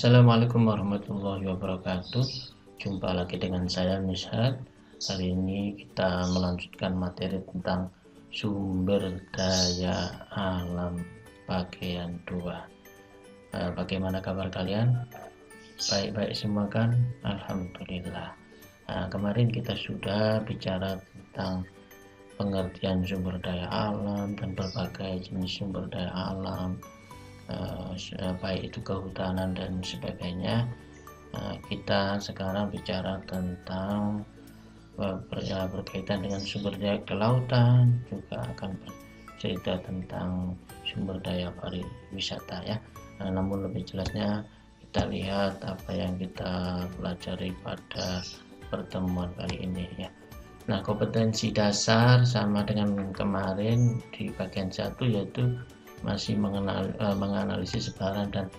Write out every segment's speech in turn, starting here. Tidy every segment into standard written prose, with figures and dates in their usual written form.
Assalamualaikum warahmatullahi wabarakatuh. Jumpa lagi dengan saya Mishat. Hari ini kita melanjutkan materi tentang sumber daya alam bagian 2. Bagaimana kabar kalian? Baik-baik semua kan? Alhamdulillah. Kemarin kita sudah bicara tentang pengertian sumber daya alam dan berbagai jenis sumber daya alam, baik itu kehutanan dan sebagainya. Kita sekarang bicara tentang berkaitan dengan sumber daya kelautan, juga akan bercerita tentang sumber daya pariwisata ya. Namun lebih jelasnya kita lihat apa yang kita pelajari pada pertemuan kali ini ya. Nah, kompetensi dasar sama dengan kemarin di bagian 1, yaitu masih menganalisis sebaran dan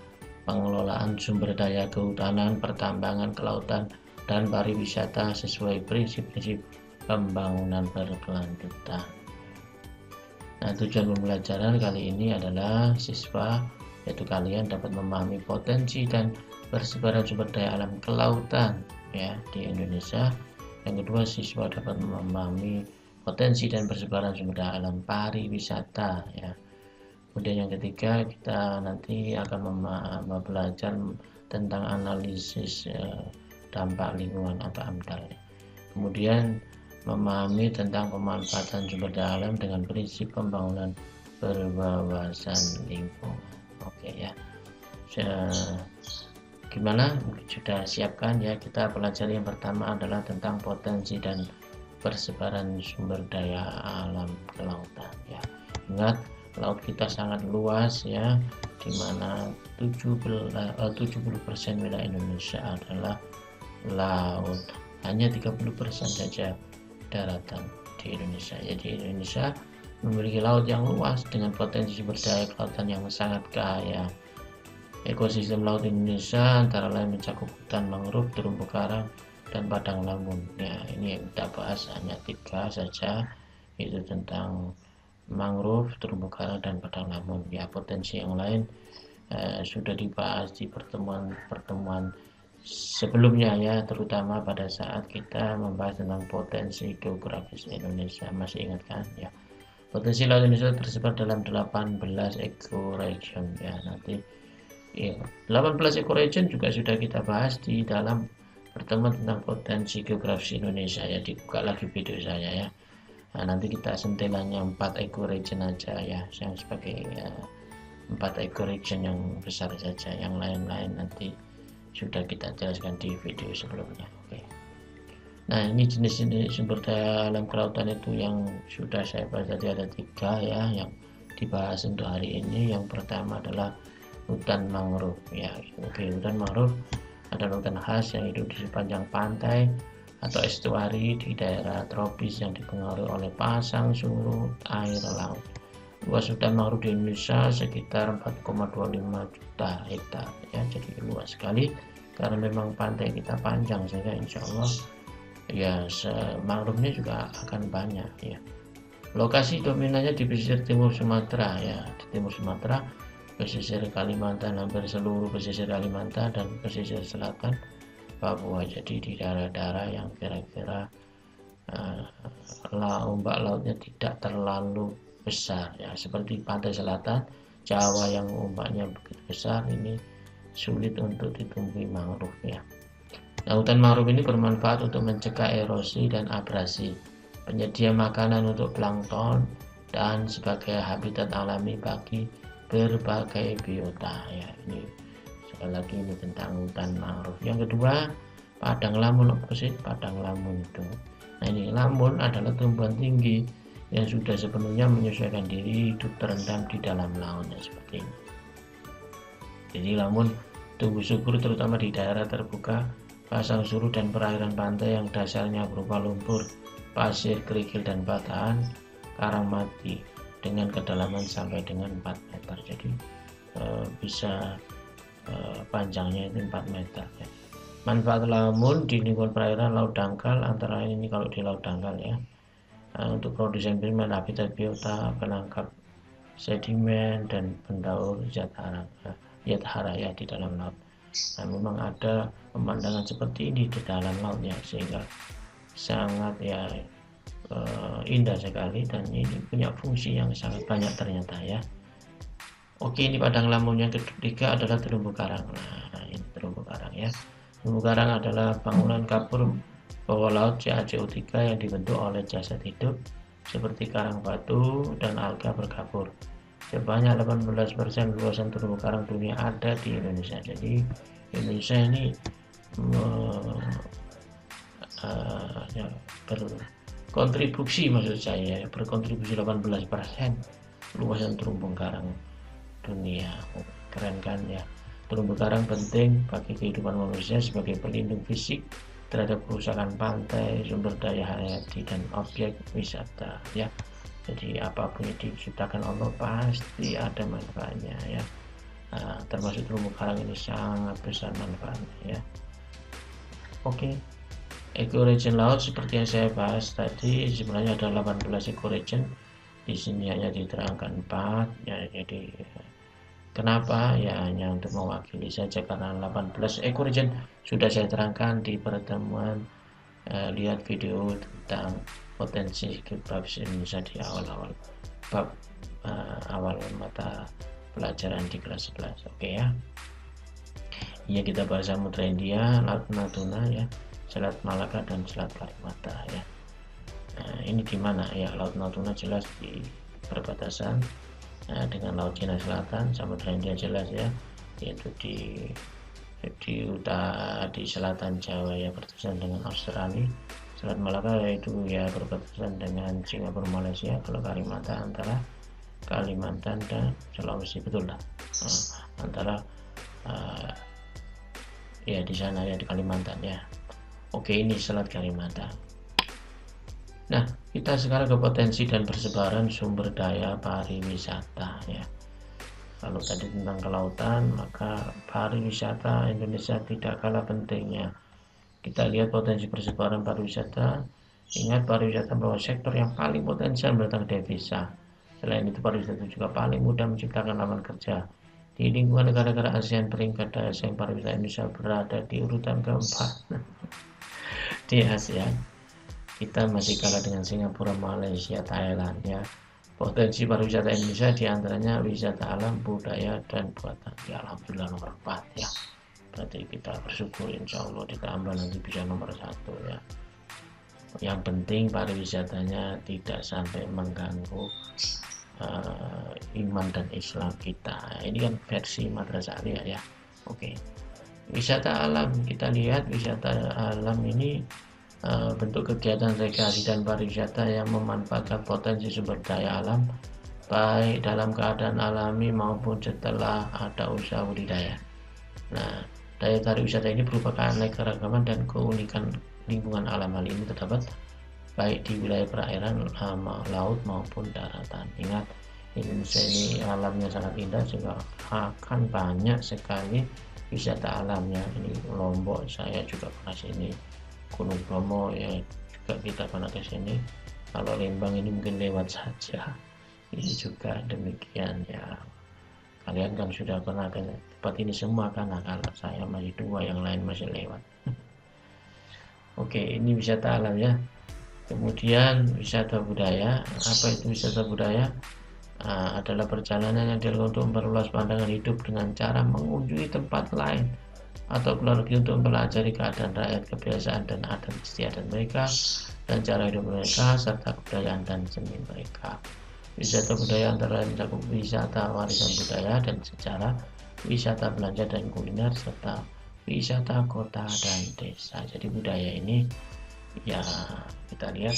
pengelolaan sumber daya kehutanan, pertambangan, kelautan, dan pariwisata sesuai prinsip-prinsip pembangunan berkelanjutan. Nah, tujuan pembelajaran kali ini adalah siswa, yaitu kalian dapat memahami potensi dan persebaran sumber daya alam kelautan ya di Indonesia. Yang kedua, siswa dapat memahami potensi dan persebaran sumber daya alam pariwisata ya. Kemudian yang ketiga, kita nanti akan belajar tentang analisis dampak lingkungan atau AMDAL. Kemudian memahami tentang pemanfaatan sumber daya alam dengan prinsip pembangunan berwawasan lingkungan. Oke ya. Gimana? Sudah siapkan ya? Kita pelajari yang pertama adalah tentang potensi dan persebaran sumber daya alam kelautan ya. Ingat, laut kita sangat luas ya, di mana 70% wilayah Indonesia adalah laut. Hanya 30% saja daratan di Indonesia. Jadi Indonesia memiliki laut yang luas dengan potensi sumber daya kelautan yang sangat kaya. Ekosistem laut Indonesia antara lain mencakup hutan mangrove, terumbu karang, dan padang lamun. Ya, ini yang kita bahas hanya 3 saja, itu tentang mangrove, terumbu karang, dan padang lamun. Ya, potensi yang lain sudah dibahas di pertemuan sebelumnya ya, terutama pada saat kita membahas tentang potensi geografis Indonesia. Masih ingat kan ya? Potensi laut Indonesia tersebar dalam 18 ecoregion ya. Nanti ya, 18 ecoregion juga sudah kita bahas di dalam pertemuan tentang potensi geografis Indonesia ya. Dibuka lagi video saya ya. Nah, nanti kita sentilanya 4 ecoregion aja ya, yang sebagai 4 ecoregion yang besar saja, yang lain-lain nanti sudah kita jelaskan di video sebelumnya. Oke. Nah, ini jenis-jenis sumber daya alam kelautan itu yang sudah saya bahas tadi, ada 3 ya yang dibahas untuk hari ini. Yang pertama adalah hutan mangrove ya. Oke, hutan mangrove adalah hutan khas yang hidup di sepanjang pantai atau estuari di daerah tropis yang dipengaruhi oleh pasang surut air laut. Luas hutan mangrove di Indonesia sekitar 4,25 juta hektar ya, jadi luas sekali karena memang pantai kita panjang, sehingga insya Allah ya mangrove-nya juga akan banyak ya. Lokasi dominannya di pesisir timur Sumatera ya, di timur Sumatera, pesisir Kalimantan, hampir seluruh pesisir Kalimantan, dan pesisir selatan Papua. Jadi di daerah-daerah yang kira-kira ombak lautnya tidak terlalu besar ya, seperti pantai selatan Jawa yang ombaknya begitu besar, ini sulit untuk ditumbuhi mangrove ya. Nah, hutan mangrove ini bermanfaat untuk mencegah erosi dan abrasi, penyedia makanan untuk plankton, dan sebagai habitat alami bagi berbagai biota ya. Ini sekali lagi ini tentang hutan mangrove. Yang kedua, padang lamun. Opposite padang lamun itu. Nah, ini lamun adalah tumbuhan tinggi yang sudah sepenuhnya menyesuaikan diri hidup terendam di dalam lautnya seperti ini. Jadi lamun tumbuh subur terutama di daerah terbuka, pasang surut, dan perairan pantai yang dasarnya berupa lumpur, pasir, kerikil, dan batahan karang mati dengan kedalaman sampai dengan 4 meter. Jadi bisa panjangnya itu 4 meter ya. Manfaat lamun di lingkungan perairan laut dangkal antara lain ini, kalau di laut dangkal ya, untuk produsen primer, habitat biota, penangkap sedimen, dan pendaur zat hara ya di dalam laut. Nah, memang ada pemandangan seperti ini di dalam lautnya, sehingga sangat ya indah sekali, dan ini punya fungsi yang sangat banyak ternyata ya. Oke, ini padang lamun. Yang ketiga adalah terumbu karang. Nah, ini terumbu karang ya. Terumbu karang adalah bangunan kapur bawah laut CaCO3 yang dibentuk oleh jasad hidup seperti karang batu dan alga berkapur. Sebanyak 18% luasan terumbu karang dunia ada di Indonesia. Jadi Indonesia ini ya, berkontribusi, maksud saya berkontribusi 18% luasan terumbu karang dunia. Keren kan ya. Terumbu karang penting bagi kehidupan manusia sebagai pelindung fisik terhadap kerusakan pantai, sumber daya hayati, dan objek wisata ya. Jadi apapun yang diciptakan Allah pasti ada manfaatnya ya. Termasuk terumbu karang ini sangat besar manfaatnya ya. Oke. Ekoregion laut seperti yang saya bahas tadi sebenarnya ada 18 ekoregion. Di sini hanya diterangkan 4 ya. Jadi kenapa ya, hanya untuk mewakili saja, karena 18 ekoregion sudah saya terangkan di pertemuan. Lihat video tentang potensi geografis Indonesia di awal-awal bab awal mata pelajaran di kelas 11. Oke ya. Ya, kita bahas Samudra India, Laut Natuna ya, Selat Malaka, dan Selat Kalimata ya. Nah, ini di mana ya? Laut Natuna jelas di perbatasan dengan Laut Cina Selatan. Samudra India jelas ya, yaitu di selatan Jawa ya, berbatasan dengan Australia. Selat Malaka yaitu ya berbatasan dengan Singapura, Malaysia. Kalau Kalimantan antara Kalimantan dan Sulawesi, betul lah. Antara ya di sana ya, di Kalimantan ya. Oke, ini Selat Kalimantan. Nah, kita sekarang ke potensi dan persebaran sumber daya pariwisata ya. Kalau tadi tentang kelautan, maka pariwisata Indonesia tidak kalah pentingnya. Kita lihat potensi persebaran pariwisata. Ingat, pariwisata merupakan sektor yang paling potensial mendatangkan devisa. Selain itu, pariwisata juga paling mudah menciptakan lapangan kerja. Di lingkungan negara-negara ASEAN, peringkat daya saing pariwisata Indonesia berada di urutan keempat. Di ASEAN, kita masih kalah dengan Singapura, Malaysia, Thailand ya. Potensi pariwisata Indonesia diantaranya wisata alam, budaya, dan buatan. Ya, alhamdulillah nomor 4 ya. Berarti kita bersyukur, insya Allah ditambah nanti bisa nomor 1 ya. Yang penting pariwisatanya tidak sampai mengganggu iman dan Islam kita. Ini kan versi Madrasah Aliyah ya. Oke. Wisata alam, kita lihat wisata alam ini bentuk kegiatan rekreasi dan pariwisata yang memanfaatkan potensi sumber daya alam baik dalam keadaan alami maupun setelah ada usaha budidaya. Nah, daya tarik wisata ini berupa keanekaragaman dan keunikan lingkungan alam. Hal ini terdapat baik di wilayah perairan, laut maupun daratan. Ingat, Indonesia ini alamnya sangat indah, sehingga akan banyak sekali wisata alamnya. Ini Lombok, saya juga pernah sini. Gunung Bromo ya juga kita pernah ke sini. Kalau Lembang ini mungkin lewat saja. Ini juga demikian ya. Kalian kan sudah pernah ke tempat ini semua kan? Nah, kalau saya masih 2, yang lain masih lewat. Oke, ini wisata alam ya. Kemudian wisata budaya. Apa itu wisata budaya? Adalah perjalanan yang dilakukan untuk memperluas pandangan hidup dengan cara mengunjungi tempat lain atau keluarga untuk mempelajari keadaan rakyat, kebiasaan dan adat istiadat mereka, dan cara hidup mereka, serta kebudayaan dan seni mereka. Wisata budaya antara lain mencakup wisata warisan budaya dan sejarah, wisata belanja dan kuliner, serta wisata kota dan desa. Jadi budaya ini ya kita lihat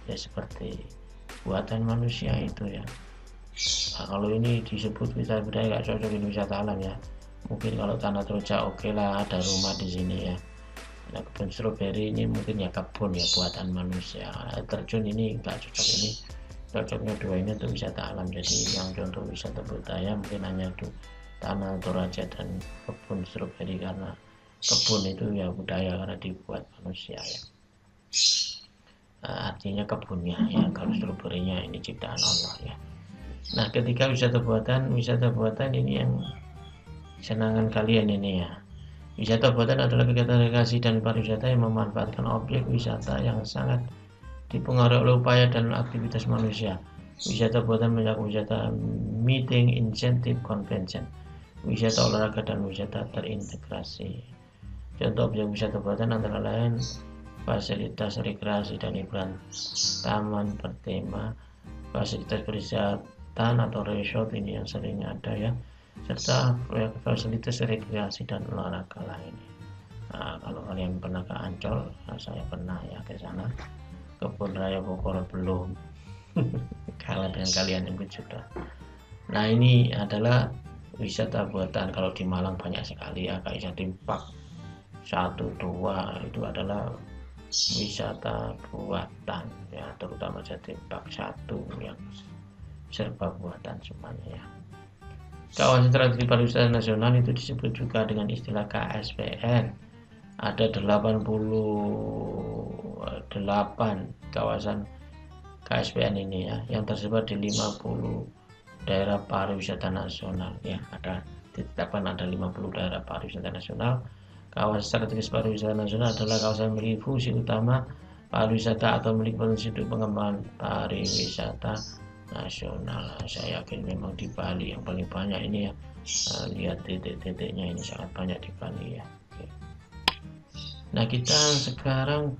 ya seperti buatan manusia itu ya. Nah, kalau ini disebut wisata budaya gak cocok ini wisata alam ya. Mungkin kalau tanah Toja oke lah, ada rumah di sini ya. Nah, kebun stroberi ini mungkin ya kebun ya buatan manusia. Terjun ini nggak cocok, ini cocoknya 2 ini untuk wisata alam. Jadi yang contoh wisata budaya mungkin hanya itu tanah Toraja dan kebun stroberi, karena kebun itu ya budaya karena dibuat manusia ya. Artinya kebunnya ya, kalau stroberinya ini ciptaan Allah ya. Nah, ketika wisata buatan ini yang senangan kalian ini ya. Wisata buatan adalah kegiatan rekreasi dan pariwisata yang memanfaatkan objek wisata yang sangat dipengaruhi oleh upaya dan aktivitas manusia. Wisata buatan mencakup wisata meeting, insentif, convention, wisata olahraga, dan wisata terintegrasi. Contoh objek wisata buatan antara lain fasilitas rekreasi dan hiburan, taman bertema, fasilitas perisatan atau resort, ini yang sering ada ya, serta fasilitas rekreasi dan olahraga lainnya. Nah, kalau kalian pernah ke Ancol, saya pernah ya ke sana. Kebun Raya Bogor belum. Kalah dengan kalian yang sudah. Nah, ini adalah wisata buatan. Kalau di Malang banyak sekali ya, kayak Jatim Park 1, 2 itu adalah wisata buatan ya, terutama Jatim Park 1 yang serba buatan semuanya ya. Kawasan Strategis Pariwisata Nasional itu disebut juga dengan istilah KSPN. Ada 88 kawasan KSPN ini ya, yang tersebar di 50 daerah pariwisata nasional ya. Ditetapkan ada 50 daerah pariwisata nasional. Kawasan strategis pariwisata nasional adalah kawasan memiliki fungsi utama pariwisata atau memiliki potensi untuk pengembangan pariwisata nasional. Saya yakin memang di Bali yang paling banyak ini ya. Lihat titik-titiknya ini sangat banyak di Bali ya. Oke. Nah, kita sekarang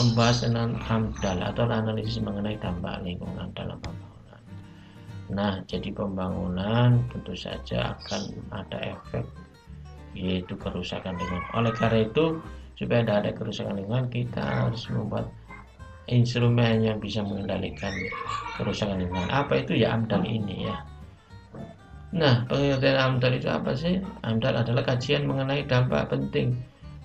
membahas tentang AMDAL atau analisis mengenai dampak lingkungan dalam pembangunan. Nah, jadi pembangunan tentu saja akan ada efek, yaitu kerusakan lingkungan. Oleh karena itu, supaya tidak ada kerusakan lingkungan, kita harus membuat instrumen yang bisa mengendalikan kerusakan lingkungan. Apa itu ya AMDAL ini ya? Nah, pengertian AMDAL itu apa sih? AMDAL adalah kajian mengenai dampak penting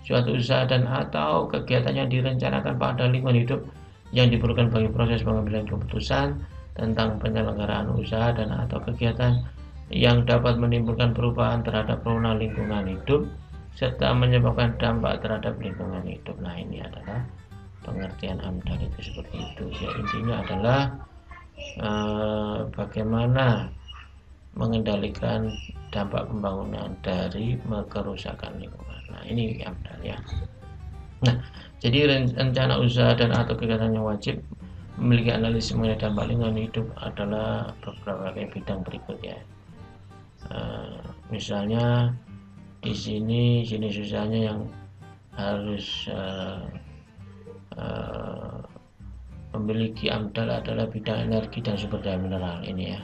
suatu usaha dan atau kegiatan yang direncanakan pada lingkungan hidup yang diperlukan bagi proses pengambilan keputusan tentang penyelenggaraan usaha dan atau kegiatan yang dapat menimbulkan perubahan terhadap perubahan lingkungan hidup serta menyebabkan dampak terhadap lingkungan hidup. Nah, ini adalah pengertian AMDAL itu seperti itu ya. Intinya adalah bagaimana mengendalikan dampak pembangunan dari kerusakan lingkungan. Nah, ini AMDAL ya. Nah, jadi rencana usaha dan atau kegiatan yang wajib memiliki analisis mengenai dampak lingkungan hidup adalah beberapa bidang berikut ya. Misalnya di sini jenis usahanya yang harus memiliki AMDAL adalah bidang energi dan sumber daya mineral ini ya,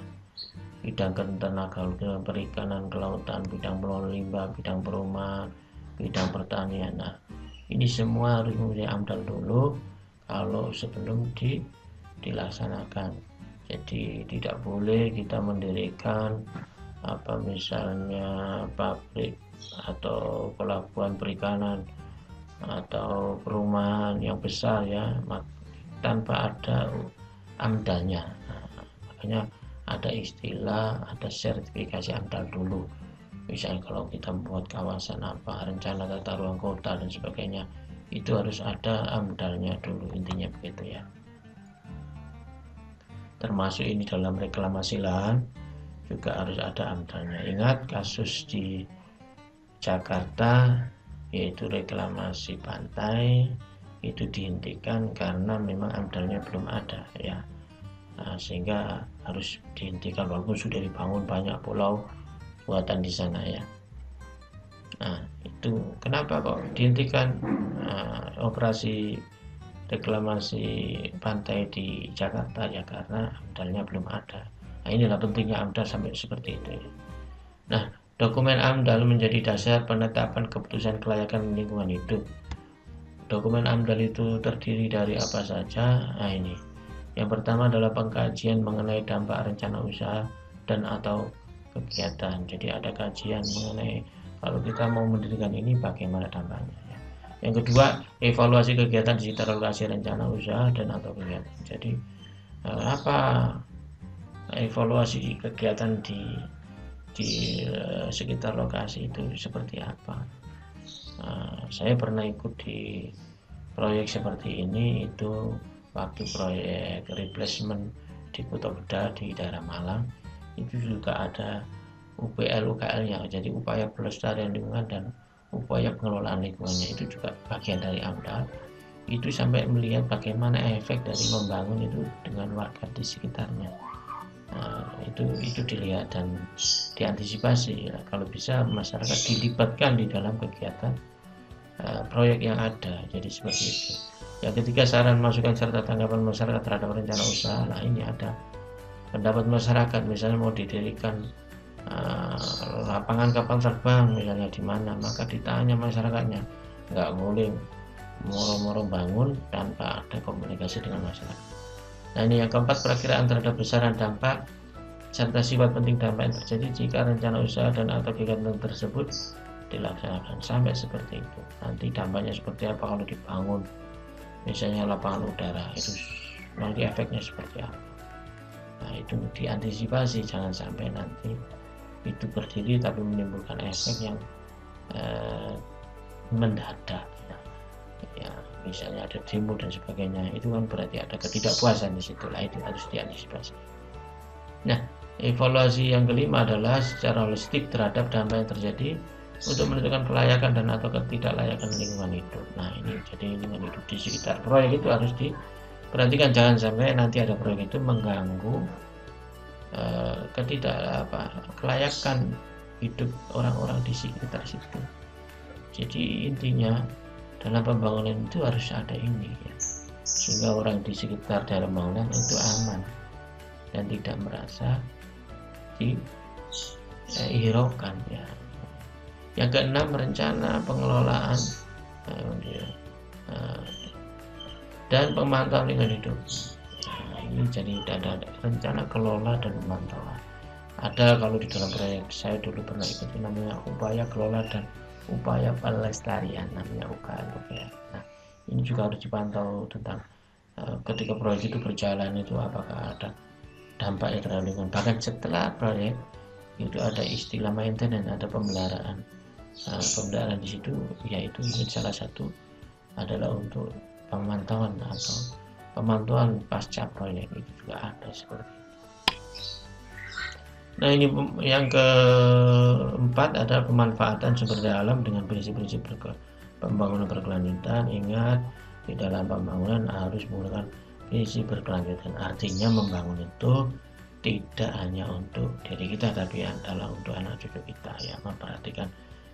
bidang ketenagaan perikanan, kelautan, bidang pengelolaan limbah, bidang perumahan, bidang pertanian. Nah, ini semua harus memiliki AMDAL dulu kalau sebelum dilaksanakan. Jadi tidak boleh kita mendirikan misalnya pabrik atau pelabuhan perikanan atau perumahan yang besar ya tanpa ada AMDAL-nya. Nah, makanya ada istilah, ada sertifikasi AMDAL dulu. Misalnya kalau kita membuat kawasan rencana tata ruang kota dan sebagainya, itu harus ada AMDAL-nya dulu, intinya begitu ya. Termasuk ini dalam reklamasi lahan juga harus ada AMDAL-nya. Ingat kasus di Jakarta yaitu reklamasi pantai itu dihentikan karena memang AMDAL-nya belum ada ya. Nah, sehingga harus dihentikan walaupun sudah dibangun banyak pulau buatan di sana ya. Nah, itu kenapa kok dihentikan operasi reklamasi pantai di Jakarta ya, karena AMDAL-nya belum ada. Nah, inilah pentingnya AMDAL sampai seperti itu ya. Nah, dokumen AMDAL menjadi dasar penetapan keputusan kelayakan lingkungan hidup. Dokumen AMDAL itu terdiri dari apa saja? Nah, ini. Yang pertama adalah pengkajian mengenai dampak rencana usaha dan atau kegiatan. Jadi ada kajian mengenai kalau kita mau mendirikan ini bagaimana dampaknya ya. Yang kedua, evaluasi kegiatan di sekitar lokasi rencana usaha dan atau kegiatan. Jadi apa evaluasi kegiatan di sekitar lokasi itu seperti apa. Saya pernah ikut di proyek seperti ini, itu waktu proyek replacement di Kota Beda di daerah Malang. Itu juga ada UPL UKL-nya, jadi upaya pelestarian lingkungan dan upaya pengelolaan lingkungannya itu juga bagian dari AMDAL. Itu sampai melihat bagaimana efek dari membangun itu dengan warga di sekitarnya. Nah, itu dilihat dan diantisipasi ya. Kalau bisa masyarakat dilibatkan di dalam kegiatan proyek yang ada. Jadi seperti itu. Yang ketiga, saran, masukan serta tanggapan masyarakat terhadap rencana usaha. Nah, ini ada pendapat masyarakat, misalnya mau didirikan lapangan kapal terbang misalnya di mana, maka ditanya masyarakatnya, nggak boleh moro-moro bangun tanpa ada komunikasi dengan masyarakat. Nah, ini yang keempat, perakiraan terhadap besaran dampak serta sifat penting dampak yang terjadi jika rencana usaha dan atau kegiatan tersebut dilaksanakan. Sampai seperti itu, nanti dampaknya seperti apa kalau dibangun misalnya lapangan udara, itu nanti efeknya seperti apa. Nah, itu diantisipasi, jangan sampai nanti itu berdiri tapi menimbulkan efek yang mendadak ya, misalnya ada demo dan sebagainya, itu kan berarti ada ketidakpuasan di situ lah, itu harus diantisipasi. Nah, evaluasi yang kelima adalah secara holistik terhadap dampak yang terjadi untuk menentukan kelayakan dan atau ketidaklayakan lingkungan hidup. Nah, ini jadi lingkungan hidup di sekitar proyek itu harus diperhatikan, jangan sampai nanti ada proyek itu mengganggu kelayakan hidup orang-orang di sekitar situ. Jadi intinya dalam pembangunan itu harus ada ini ya, sehingga orang di sekitar daerah pembangunan itu aman dan tidak merasa dihiraukan ya. Yang keenam, rencana pengelolaan dan pemantauan lingkungan hidup. Nah, ini jadi ada rencana kelola dan pemantauan. Ada kalau di dalam proyek saya dulu pernah ikut namanya upaya kelola dan upaya pelestarian, namanya UKL. Nah, ini juga harus dipantau tentang ketika proyek itu berjalan itu apakah ada dampaknya terhadap lingkungan. Bahkan setelah proyek itu ada istilah maintenance, ada pemeliharaan. Pemeliharaan di situ yaitu salah satu adalah untuk pemantauan atau pemantauan pasca proyek, itu juga ada seperti itu. Nah, ini yang keempat adalah pemanfaatan sumber daya alam dengan prinsip-prinsip pembangunan berkelanjutan. Ingat, di dalam pembangunan harus menggunakan prinsip berkelanjutan. Artinya membangun itu tidak hanya untuk diri kita, tapi adalah untuk anak cucu kita ya, memperhatikan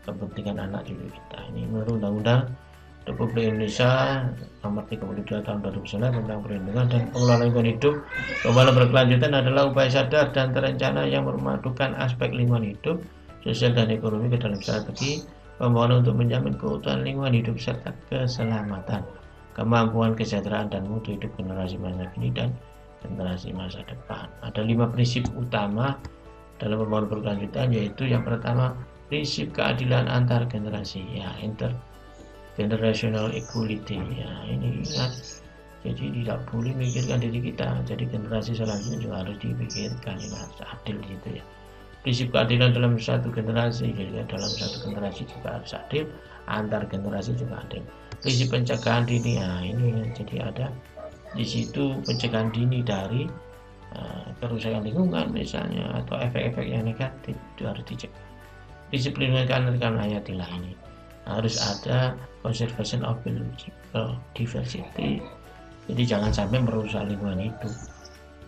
kepentingan anak cucu kita. Ini menurut Undang-Undang Republik Indonesia Nomor 32 Tahun 2009 tentang perlindungan dan pengelolaan lingkungan hidup. Pembangunan berkelanjutan adalah upaya sadar dan terencana yang memadukan aspek lingkungan hidup, sosial dan ekonomi ke dalam strategi pembangunan untuk menjamin keutuhan lingkungan hidup serta keselamatan, kemampuan, kesejahteraan dan mutu hidup generasi masa kini dan generasi masa depan. Ada 5 prinsip utama dalam pembangunan berkelanjutan, yaitu yang pertama, prinsip keadilan antar generasi ya, intergenerational equality ya, ini ingat, jadi tidak boleh memikirkan diri kita, jadi generasi selanjutnya juga harus dipikirkan, ini harus adil gitu ya. Prinsip keadilan dalam satu generasi, jadi dalam satu generasi juga harus adil, antar generasi juga adil. Prinsip pencegahan dini, nah ini jadi ada di situ pencegahan dini dari kerusakan lingkungan misalnya atau efek-efek yang negatif, itu harus dicegah. Prinsip pelindungan keanekaragaman hayatilah, ini harus ada conservation of biological diversity, jadi jangan sampai merusak lingkungan hidup.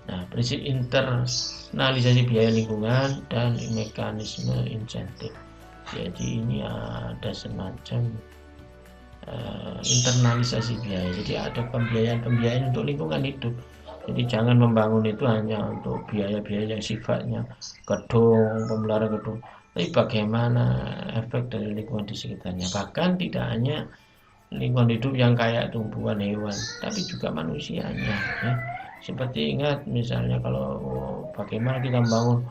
Nah, prinsip internalisasi biaya lingkungan dan mekanisme insentif, jadi ini ada semacam internalisasi biaya, jadi ada pembiayaan untuk lingkungan hidup. Jadi jangan membangun itu hanya untuk biaya-biaya yang sifatnya gedung, pemeliharaan gedung, tapi bagaimana efek dari lingkungan di sekitarnya. Bahkan tidak hanya lingkungan hidup yang kayak tumbuhan, hewan, tapi juga manusianya ya. Seperti ingat misalnya kalau bagaimana kita membangun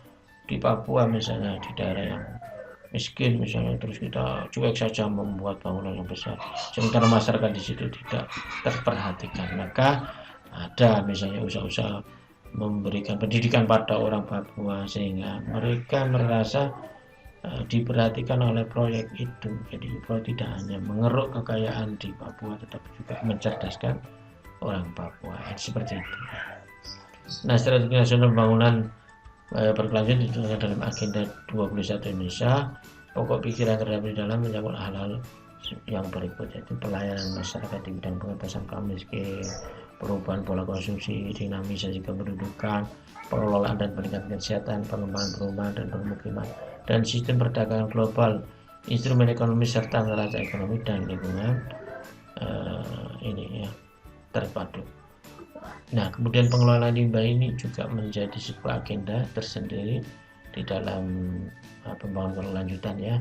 di Papua misalnya, di daerah yang miskin misalnya, terus kita cuek saja membuat bangunan yang besar, sementara masyarakat di situ tidak terperhatikan. Maka ada misalnya usaha-usaha memberikan pendidikan pada orang Papua sehingga mereka merasa diperhatikan oleh proyek itu. Jadi proyek tidak hanya mengeruk kekayaan di Papua, tetapi juga mencerdaskan orang Papua, seperti itu. Nah, strategi nasional pembangunan berkelanjutan itu dalam agenda 21 Indonesia Pokok pikiran terhadap di dalam menyangkut hal-hal yang berikut, yaitu pelayanan masyarakat di bidang pengentasan kaum miskin, perubahan pola konsumsi, dinamisasi kependudukan, pengelolaan dan peningkatan kesehatan, pengembangan perumahan dan permukiman, dan sistem perdagangan global, instrumen ekonomi serta neraca ekonomi dan lingkungan ini ya terpadu. Nah, kemudian pengelolaan limbah ini juga menjadi sebuah agenda tersendiri di dalam pembangunan berkelanjutan ya.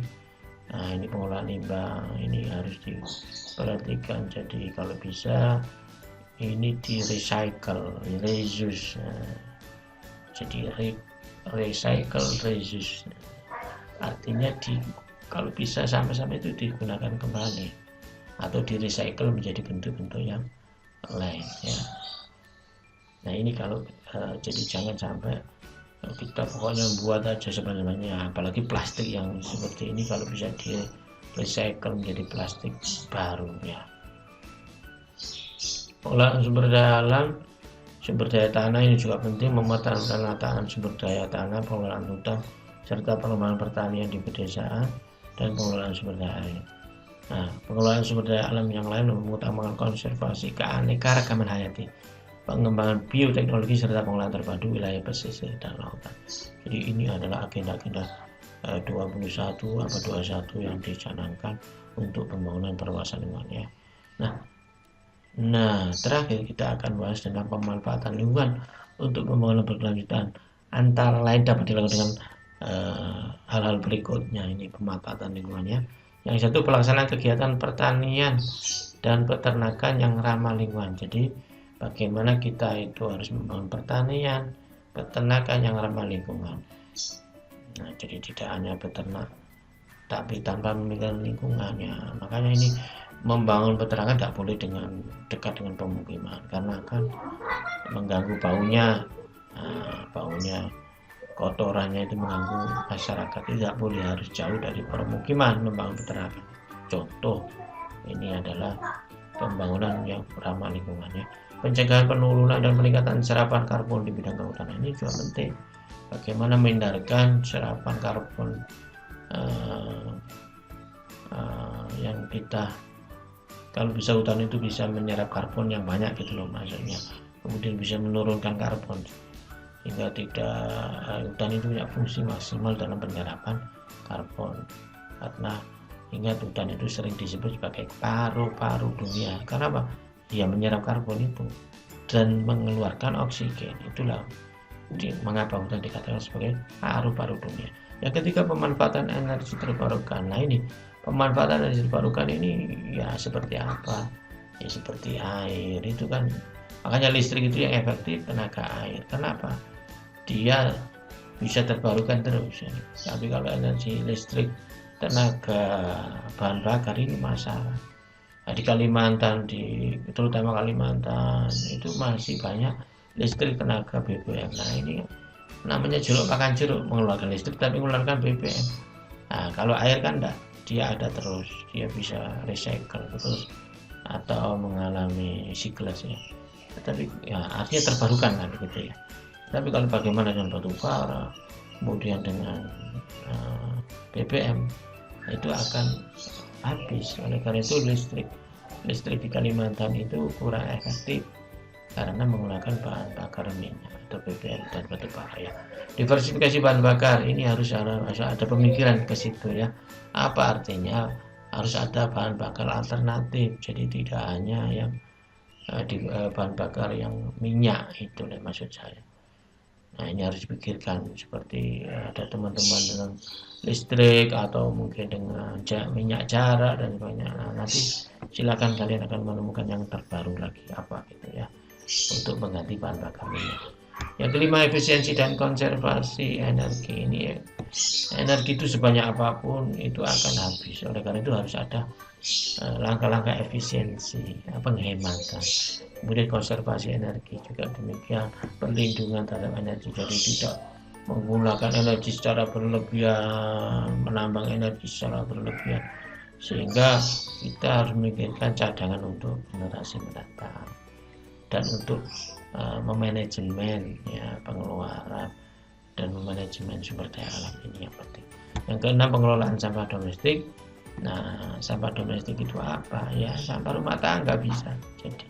Nah, ini pengelolaan limbah ini harus diperhatikan. Jadi kalau bisa ini di recycle, reuse. Jadi recycle, reuse. Artinya kalau bisa sampai-sampai itu digunakan kembali atau di recycle menjadi bentuk-bentuk yang lain ya. Nah, ini kalau jadi jangan sampai kita pokoknya buat aja sebenarnya, apalagi plastik yang seperti ini kalau bisa di recycle menjadi plastik baru ya. Pengelolaan sumber daya alam, sumber daya tanah ini juga penting, mematangkan sumber daya tanah, pengelolaan hutan, serta pengembangan pertanian di pedesaan dan pengelolaan sumber daya air. Nah, pengelolaan sumber daya alam yang lain mengutamakan konservasi keanekaragaman hayati, pengembangan bioteknologi serta pengelolaan terpadu wilayah pesisir dan lautan. Jadi ini adalah agenda-agenda 21 yang dicanangkan untuk pembangunan perluasan lingkungan ya. Nah, terakhir kita akan bahas tentang pemanfaatan lingkungan untuk pembangunan berkelanjutan. Antara lain dapat dilakukan dengan hal-hal berikutnya. Ini pemanfaatan lingkungannya. Yang satu, pelaksanaan kegiatan pertanian dan peternakan yang ramah lingkungan. Jadi bagaimana kita itu harus membangun pertanian, peternakan yang ramah lingkungan. Nah, jadi tidak hanya beternak, tapi tanpa memikirkan lingkungannya. Makanya ini membangun peternakan tidak boleh dekat dengan pemukiman, karena akan mengganggu baunya. Baunya, kotorannya itu mengganggu masyarakat. Tidak boleh, harus jauh dari permukiman membangun peternakan. Contoh, ini adalah pembangunan yang ramah lingkungannya. Pencegahan penurunan dan peningkatan serapan karbon di bidang kehutanan ini juga penting. Bagaimana menghindarkan serapan karbon yang kita, kalau bisa hutan itu bisa menyerap karbon yang banyak gitu loh maksudnya. Kemudian bisa menurunkan karbon sehingga hutan itu punya fungsi maksimal dalam penyerapan karbon. Karena ingat, hutan itu sering disebut sebagai paru-paru dunia. Karena apa? Dia menyerap karbon itu dan mengeluarkan oksigen. Itulah mengapa hutan dikatakan sebagai paru-paru dunia. Yang ketiga, pemanfaatan energi terbarukan. Nah, ini pemanfaatan energi terbarukan ini ya seperti apa? Ya seperti air itu kan. Makanya listrik itu yang efektif tenaga air. Kenapa? Dia bisa terbarukan terus ya. Tapi kalau energi listrik tenaga bahan bakar ini masalah. Nah, di Kalimantan, terutama Kalimantan itu masih banyak listrik tenaga BBM. Nah, ini namanya jeruk makan jeruk, mengeluarkan listrik tapi mengeluarkan BBM. Nah, kalau air kan enggak, dia ada terus, dia bisa recycle terus atau mengalami siklus ya. Tapi ya artinya terbarukan kan gitu ya. Tapi kalau bagaimana dengan batu bara, kemudian dengan BBM, itu akan habis. Oleh karena itu listrik di Kalimantan itu kurang efektif karena menggunakan bahan bakar minyak atau BBM dan batu bara ya. Diversifikasi bahan bakar ini harus ada pemikiran ke situ ya. Apa artinya? Harus ada bahan bakar alternatif. Jadi tidak hanya yang bahan bakar yang minyak itu maksud saya. Nah, ini harus dipikirkan, seperti ada teman-teman dengan listrik atau mungkin dengan minyak jarak dan sebagainya. Nah, nanti silakan kalian akan menemukan yang terbaru lagi apa gitu ya untuk mengganti bahan bakar minyak. Yang kelima, efisiensi dan konservasi energi. Ini energi itu sebanyak apapun itu akan habis. Oleh karena itu harus ada langkah-langkah efisiensi, penghematan. Kemudian konservasi energi juga demikian, perlindungan terhadap energi. Jadi tidak menggunakan energi secara berlebihan, menambang energi secara berlebihan, sehingga kita harus memikirkan cadangan untuk generasi mendatang dan untuk memanajemen ya pengeluaran dan memanajemen sumber daya alam ini yang penting. Yang keenam, pengelolaan sampah domestik. Nah, sampah domestik itu apa? Ya, sampah rumah tangga bisa. Jadi,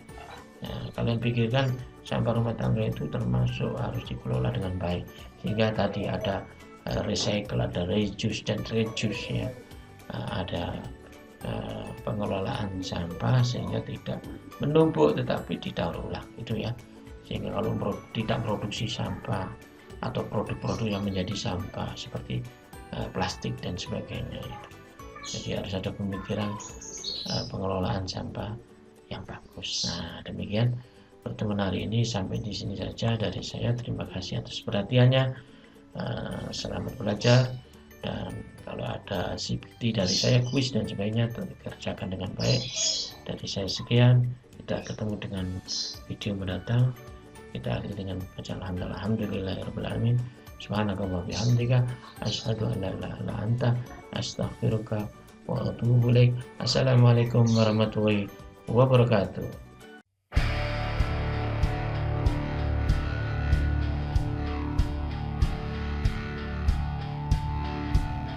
kalian pikirkan sampah rumah tangga itu termasuk harus dikelola dengan baik. Sehingga tadi ada recycle, ada reuse dan reduce ya. Ada pengelolaan sampah sehingga tidak menumpuk tetapi didaur ulang itu ya. Sehingga kalau tidak produksi sampah atau produk-produk yang menjadi sampah seperti plastik dan sebagainya itu. Jadi harus ada pemikiran pengelolaan sampah yang bagus. Nah, demikian pertemuan hari ini, sampai di sini saja dari saya. Terima kasih atas perhatiannya. Selamat belajar, dan kalau ada CPT dari saya, kuis dan sebagainya, kerjakan dengan baik. Dari saya sekian, kita ketemu dengan video mendatang. Kita akhiri dengan baca alhamdulillahirobbilalamin. Subhanakallahumma bihamdika asyhadu an la ilaha illa anta astaghfiruka wa atubu ilaik. Assalamualaikum warahmatullahi wabarakatuh.